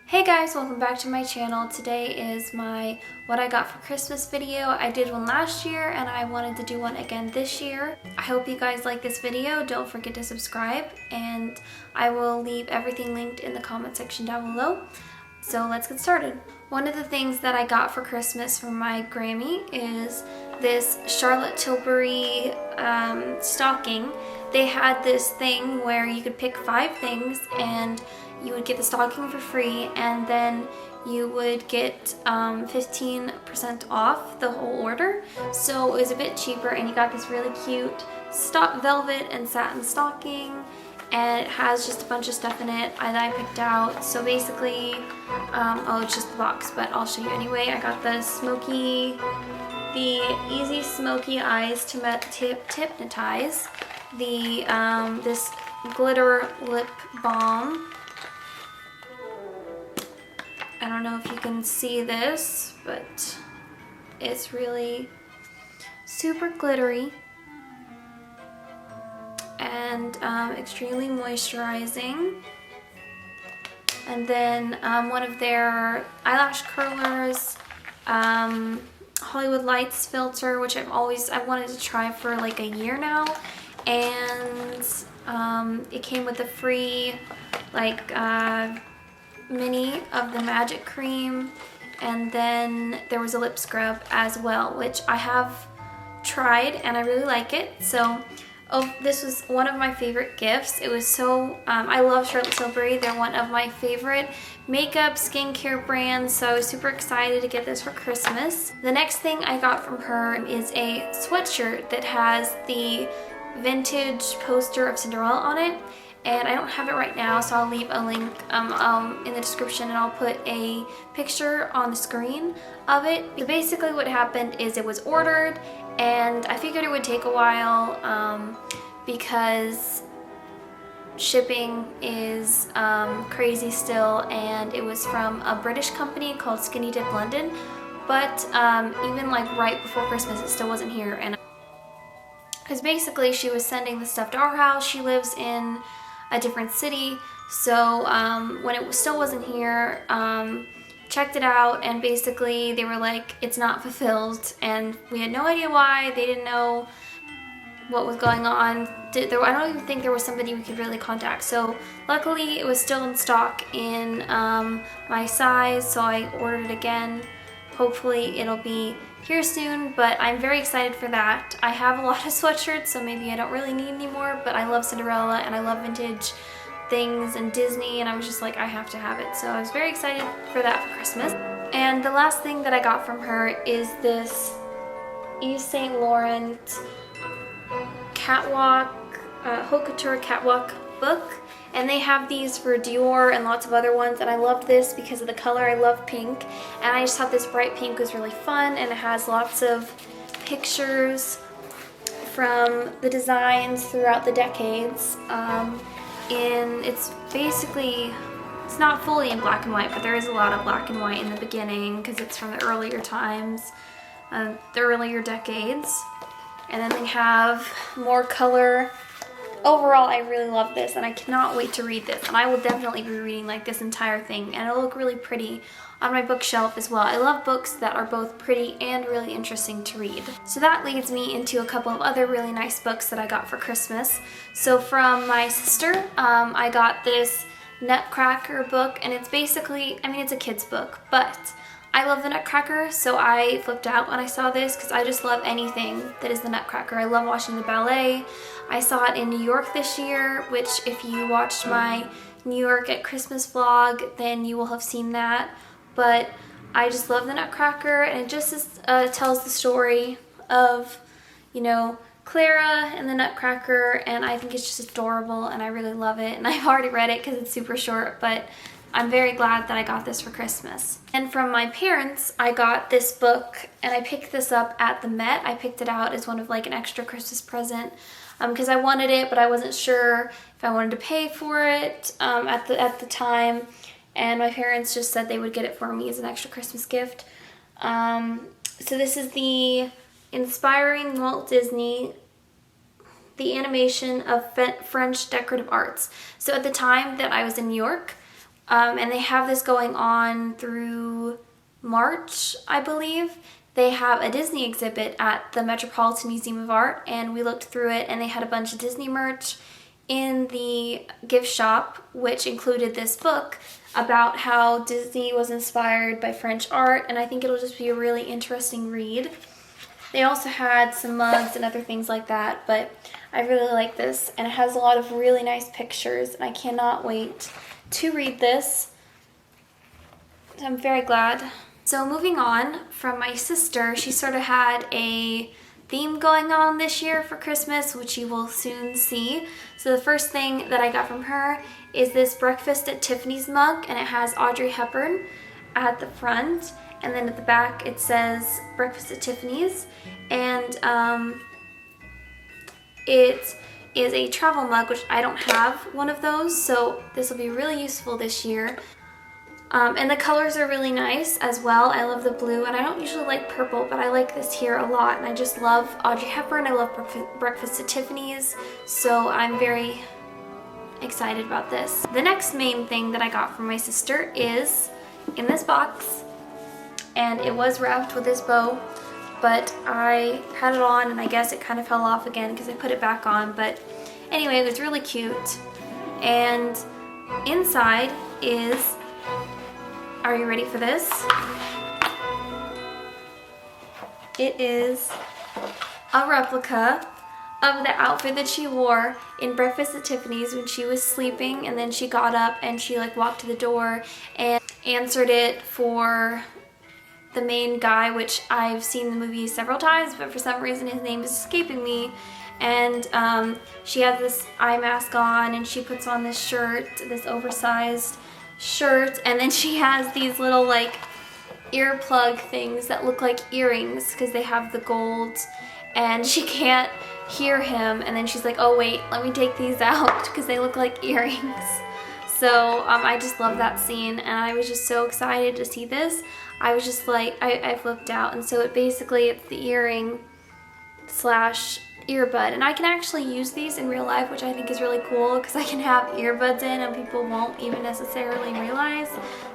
Hey guys, welcome back to my channel. Today is my what I got for Christmas video. I did one last year and I wanted to do one again this year. I hope you guys like this video. Don't forget to subscribe and I will leave everything linked in the comment section down below. So let's get started. One of the things that I got for Christmas from my Grammy is this Charlotte Tilbury stocking. They had this thing where you could pick 5 things and you would get the stocking for free, and then you would get 15% off the whole order. So it was a bit cheaper, and you got this really cute velvet and satin stocking, and it has just a bunch of stuff in it that I picked out. So basically, oh, it's just the box, but I'll show you anyway. I got the Easy Smoky Eyes to Hypnotize, this glitter lip balm. I don't know if you can see this, but it's really super glittery and extremely moisturizing. And then one of their eyelash curlers, Hollywood Lights filter, which I've wanted to try for like a year now, and it came with a free mini of the magic cream, and then there was a lip scrub as well, which I have tried and I really like it. So this was one of my favorite gifts. It was so I love Charlotte Tilbury. They're one of my favorite makeup skincare brands, so I was super excited to get this for Christmas. The next thing I got from her is a sweatshirt that has the vintage poster of Cinderella on it. And I don't have it right now, so I'll leave a link in the description, and I'll put a picture on the screen of it. So basically what happened is it was ordered, and I figured it would take a while because shipping is crazy still, and it was from a British company called Skinny Dip London. But even like right before Christmas, it still wasn't here. And because basically she was sending the stuff to our house. She lives in a different city, so when it still wasn't here, checked it out, and basically they were like, it's not fulfilled, and we had no idea why. They didn't know what was going on. I don't even think there was somebody we could really contact. So luckily it was still in stock in my size, so I ordered it again. Hopefully it'll be here soon, but I'm very excited for that. I have a lot of sweatshirts, so maybe I don't really need any more, but I love Cinderella and I love vintage things and Disney, and I was just like, I have to have it. So I was very excited for that for Christmas. And the last thing that I got from her is this Yves Saint Laurent catwalk, haute couture catwalk book. And they have these for Dior and lots of other ones, and I loved this because of the color. I love pink, and I just thought this bright pink was really fun, and it has lots of pictures from the designs throughout the decades. It's not fully in black and white, but there is a lot of black and white in the beginning because it's from the earlier times, the earlier decades. And then they have more color. Overall, I really love this, and I cannot wait to read this, and I will definitely be reading like this entire thing, and it'll look really pretty on my bookshelf as well. I love books that are both pretty and really interesting to read. So that leads me into a couple of other really nice books that I got for Christmas. So from my sister, I got this Nutcracker book, and it's basically, it's a kid's book, but I love the Nutcracker, so I flipped out when I saw this because I just love anything that is the Nutcracker. I love watching the ballet. I saw it in New York this year, which if you watched my New York at Christmas vlog, then you will have seen that. But I just love the Nutcracker, and it just tells the story of, Clara and the Nutcracker, and I think it's just adorable, and I really love it. And I've already read it because it's super short, but I'm very glad that I got this for Christmas. And from my parents, I got this book, and I picked this up at the Met. I picked it out as one of an extra Christmas present because I wanted it, but I wasn't sure if I wanted to pay for it at the time. And my parents just said they would get it for me as an extra Christmas gift. So this is the Inspiring Walt Disney, the animation of French decorative arts. So at the time that I was in New York, And they have this going on through March, I believe. They have a Disney exhibit at the Metropolitan Museum of Art, and we looked through it, and they had a bunch of Disney merch in the gift shop, which included this book about how Disney was inspired by French art, and I think it'll just be a really interesting read. They also had some mugs and other things like that, but I really like this, and it has a lot of really nice pictures, and I cannot wait to read this. I'm very glad. So moving on from my sister, she sort of had a theme going on this year for Christmas, which you will soon see. So the first thing that I got from her is this Breakfast at Tiffany's mug, and it has Audrey Hepburn at the front, and then at the back it says Breakfast at Tiffany's, and it is a travel mug, which I don't have one of those, so this will be really useful this year. And the colors are really nice as well. I love the blue, and I don't usually like purple, but I like this here a lot, and I just love Audrey Hepburn. I love Breakfast at Tiffany's, so I'm very excited about this. The next main thing that I got from my sister is in this box, and it was wrapped with this bow, but I had it on, and I guess it kind of fell off again because I put it back on, but anyway, it was really cute. And inside is, are you ready for this? It is a replica of the outfit that she wore in Breakfast at Tiffany's when she was sleeping, and then she got up and she like walked to the door and answered it for the main guy, which I've seen the movie several times, but for some reason his name is escaping me. And she has this eye mask on, and she puts on this shirt, this oversized shirt, and then she has these little like earplug things that look like earrings because they have the gold, and she can't hear him, and then she's like, oh wait, let me take these out because they look like earrings. So I just love that scene, and I was just so excited to see this. I was just like, I flipped out. And so it's the earring slash earbud, and I can actually use these in real life, which I think is really cool because I can have earbuds in and people won't even necessarily realize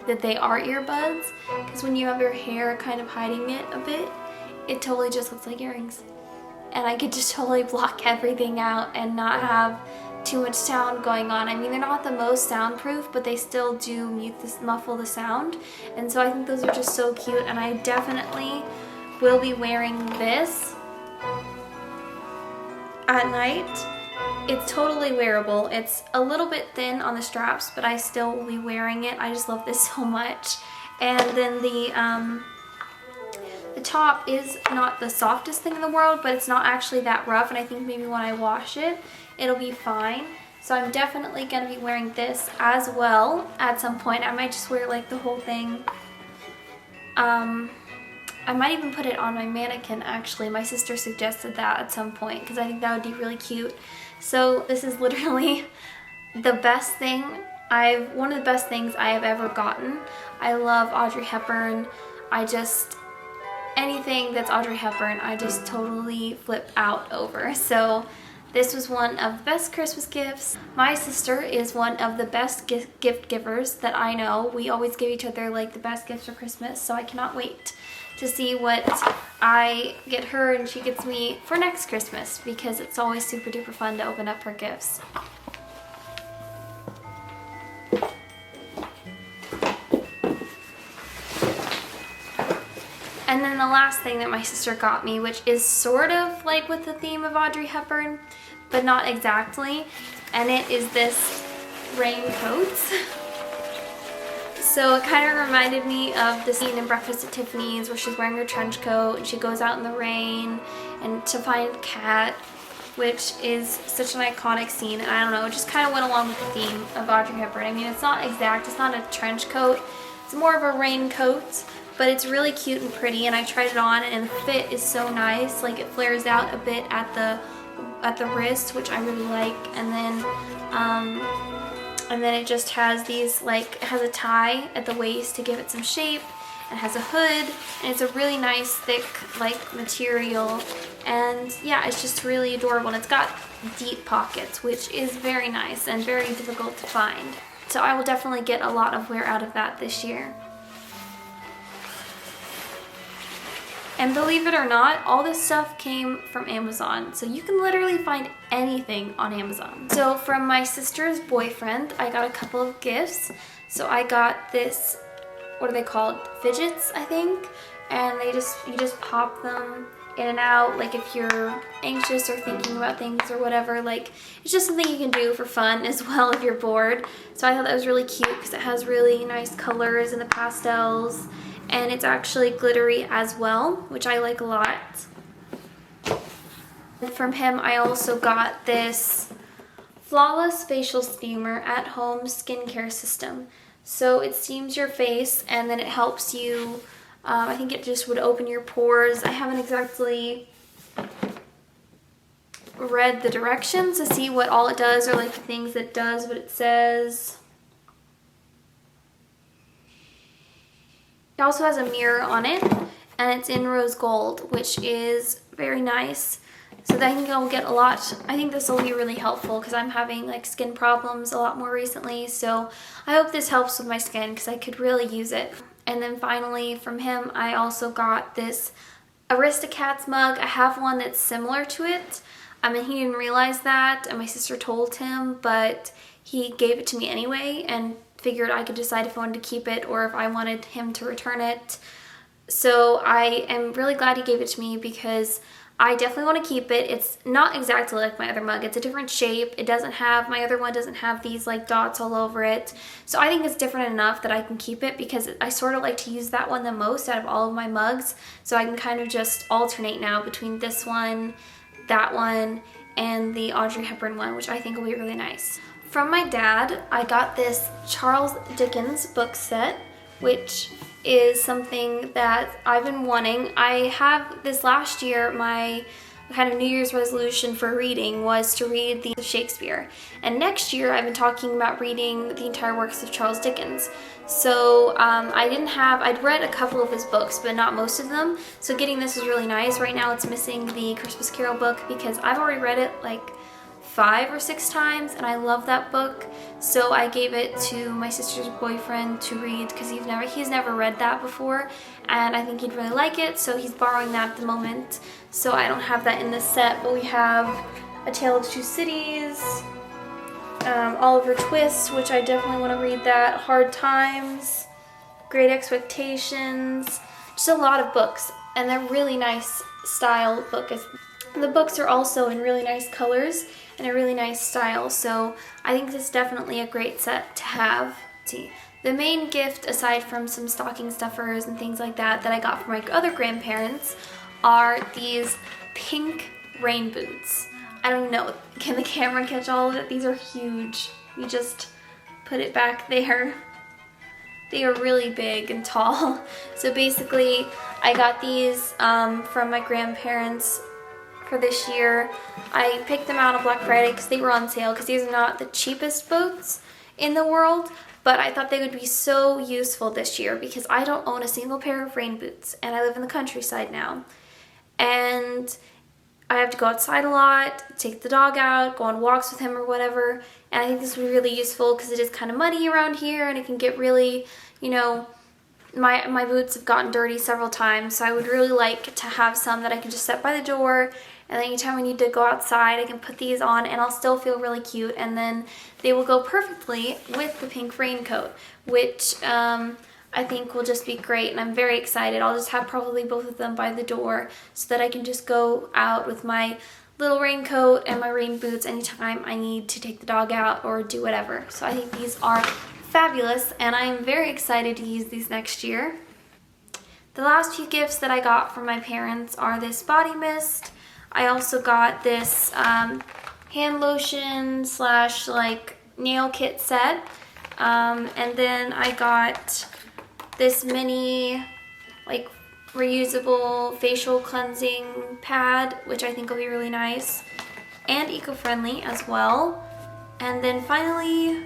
that they are earbuds, because when you have your hair kind of hiding it a bit, it totally just looks like earrings, and I could just totally block everything out and not have too much sound going on. I mean, they're not the most soundproof, but they still do muffle the sound, and so I think those are just so cute, and I definitely will be wearing this at night. It's totally wearable. It's a little bit thin on the straps, but I still will be wearing it. I just love this so much. And then the top is not the softest thing in the world, but it's not actually that rough, and I think maybe when I wash it, it'll be fine. So I'm definitely going to be wearing this as well at some point. I might just wear like the whole thing. I might even put it on my mannequin, actually. My sister suggested that at some point because I think that would be really cute. So this is literally the best thing one of the best things I have ever gotten. I love Audrey Hepburn. Anything that's Audrey Hepburn, I just totally flip out over. So this was one of the best Christmas gifts. My sister is one of the best gift givers that I know. We always give each other like the best gifts for Christmas, so I cannot wait to see what I get her and she gets me for next Christmas, because it's always super duper fun to open up her gifts. And then the last thing that my sister got me, which is sort of like with the theme of Audrey Hepburn, but not exactly, and it is this raincoat. So it kind of reminded me of the scene in Breakfast at Tiffany's where she's wearing her trench coat and she goes out in the rain and to find Cat, which is such an iconic scene, and I don't know, it just kind of went along with the theme of Audrey Hepburn. I mean, it's not exact, it's not a trench coat, it's more of a raincoat, but it's really cute and pretty, and I tried it on and the fit is so nice. Like, it flares out a bit at the wrist, which I really like, and then it just has these, like, it has a tie at the waist to give it some shape. It has a hood, and it's a really nice thick like material, and yeah, it's just really adorable, and it's got deep pockets, which is very nice and very difficult to find. So I will definitely get a lot of wear out of that this year. And believe it or not, all this stuff came from Amazon. So you can literally find anything on Amazon. So from my sister's boyfriend, I got a couple of gifts. So I got this, what are they called? Fidgets, I think. And you just pop them in and out, like if you're anxious or thinking about things or whatever. Like, it's just something you can do for fun as well if you're bored. So I thought that was really cute because it has really nice colors and the pastels. And it's actually glittery as well, which I like a lot. And from him, I also got this Flawless Facial Steamer at Home Skincare System. So it steams your face and then it helps you, I think it just would open your pores. I haven't exactly read the directions to see what all it does or like the things it does, but it says... It also has a mirror on it, and it's in rose gold, which is very nice. So that I think I'll get a lot. I think this will be really helpful because I'm having like skin problems a lot more recently. So I hope this helps with my skin because I could really use it. And then finally from him, I also got this Aristocats mug. I have one that's similar to it. He didn't realize that, and my sister told him, but he gave it to me anyway and figured I could decide if I wanted to keep it or if I wanted him to return it. So I am really glad he gave it to me because I definitely want to keep it. It's not exactly like my other mug. It's a different shape. It doesn't have, my other one doesn't have these like dots all over it. So I think it's different enough that I can keep it because I sort of like to use that one the most out of all of my mugs. So I can kind of just alternate now between this one, that one, and the Audrey Hepburn one, which I think will be really nice. From my dad, I got this Charles Dickens book set, which is something that I've been wanting. I have this last year, my kind of New Year's resolution for reading was to read the Shakespeare. And next year, I've been talking about reading the entire works of Charles Dickens. So I'd read a couple of his books, but not most of them. So getting this is really nice. Right now, it's missing the Christmas Carol book because I've already read it like 5 or 6 times and I love that book. So I gave it to my sister's boyfriend to read because he's never read that before and I think he'd really like it, so he's borrowing that at the moment. So I don't have that in this set, but we have A Tale of Two Cities, Oliver Twist, which I definitely want to read that, Hard Times, Great Expectations, just a lot of books, and they're really nice style books. The books are also in really nice colors and a really nice style, so I think this is definitely a great set to have. See, the main gift, aside from some stocking stuffers and things like that I got from my other grandparents, are these pink rain boots. I don't know, can the camera catch all of it? These are huge. You just put it back there. They are really big and tall. So basically, I got these from my grandparents for this year. I picked them out on Black Friday because they were on sale because these are not the cheapest boots in the world, but I thought they would be so useful this year because I don't own a single pair of rain boots and I live in the countryside now. And I have to go outside a lot, take the dog out, go on walks with him or whatever, and I think this would be really useful because it is kind of muddy around here and it can get really, you know, my boots have gotten dirty several times, so I would really like to have some that I can just set by the door, and then anytime I need to go outside I can put these on and I'll still feel really cute, and then they will go perfectly with the pink raincoat, which I think will just be great, and I'm very excited. I'll just have probably both of them by the door so that I can just go out with my little raincoat and my rain boots anytime I need to take the dog out or do whatever. So I think these are fabulous and I'm very excited to use these next year. The last few gifts that I got from my parents are this body mist. I also got this hand lotion / like nail kit set, and then I got this mini like reusable facial cleansing pad, which I think will be really nice and eco-friendly as well. And then finally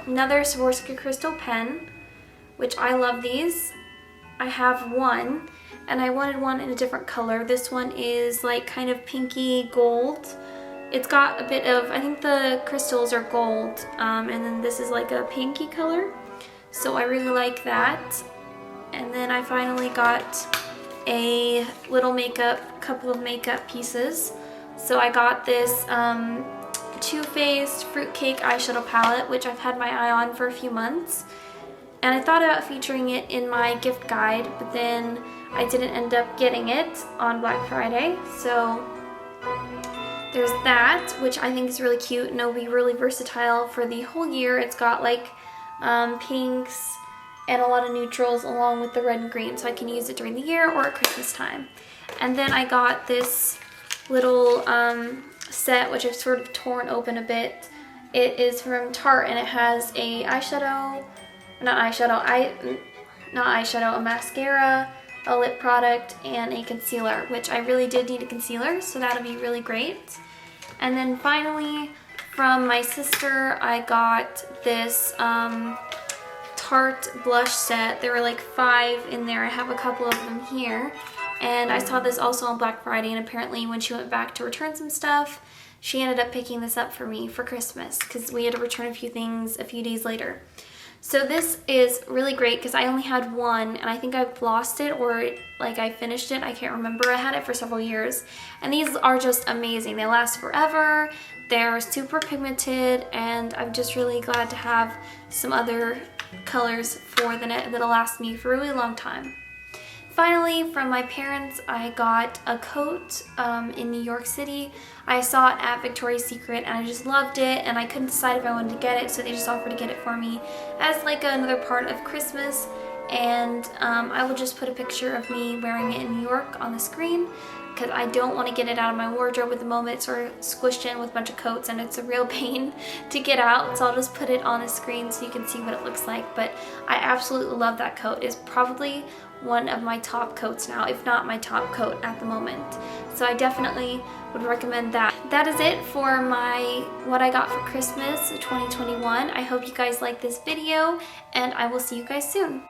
another Swarovski crystal pen, which I love these. I have one and I wanted one in a different color. This one is like kind of pinky gold, It's got a bit of, I think the crystals are gold, and then this is like a pinky color. So I really like that. And then I finally got a little couple of makeup pieces. So I got this Too Faced Fruitcake eyeshadow palette, which I've had my eye on for a few months. And I thought about featuring it in my gift guide, but then I didn't end up getting it on Black Friday. So there's that, which I think is really cute and it'll be really versatile for the whole year. It's got like pinks and a lot of neutrals along with the red and green, so I can use it during the year or at Christmas time. And then I got this little set, which I've sort of torn open a bit. It is from Tarte and it has a a mascara, a lip product, and a concealer, which I really did need a concealer, so that'll be really great. And then finally, from my sister, I got this Tarte blush set. There were like 5 in there. I have a couple of them here. And I saw this also on Black Friday, and apparently when she went back to return some stuff, she ended up picking this up for me for Christmas because we had to return a few things a few days later. So this is really great because I only had one, and I think I've lost it or like I finished it. I can't remember. I had it for several years. And these are just amazing. They last forever. They're super pigmented, and I'm just really glad to have some other colors for that'll last me for a really long time. Finally, from my parents, I got a coat in New York City. I saw it at Victoria's Secret and I just loved it, and I couldn't decide if I wanted to get it, so they just offered to get it for me as like another part of Christmas. And I will just put a picture of me wearing it in New York on the screen because I don't want to get it out of my wardrobe at the moment. It's sort of squished in with a bunch of coats and it's a real pain to get out, so I'll just put it on the screen so you can see what it looks like. But I absolutely love that coat. It's probably one of my top coats now, if not my top coat at the moment. So I definitely would recommend that. That is it for what I got for Christmas 2021. I hope you guys like this video, and I will see you guys soon.